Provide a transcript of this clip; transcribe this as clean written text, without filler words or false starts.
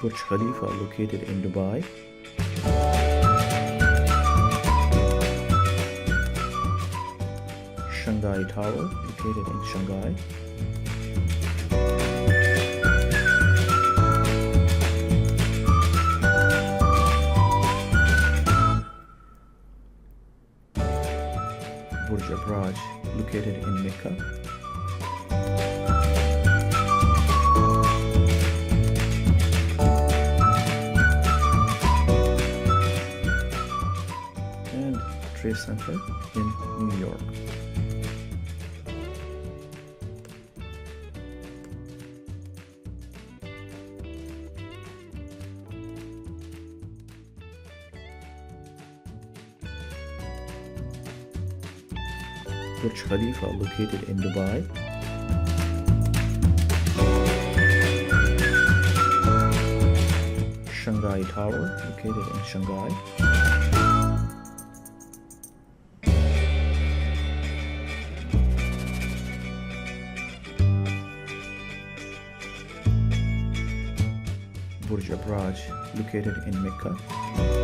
Burj Khalifa located in Dubai. Shanghai Tower located in Shanghai. Burj Al Arab located in Mecca. And Trade Center in New York. Burj Khalifa located in Dubai. Shanghai Tower located in Shanghai. Burj Al Arab located in Mecca.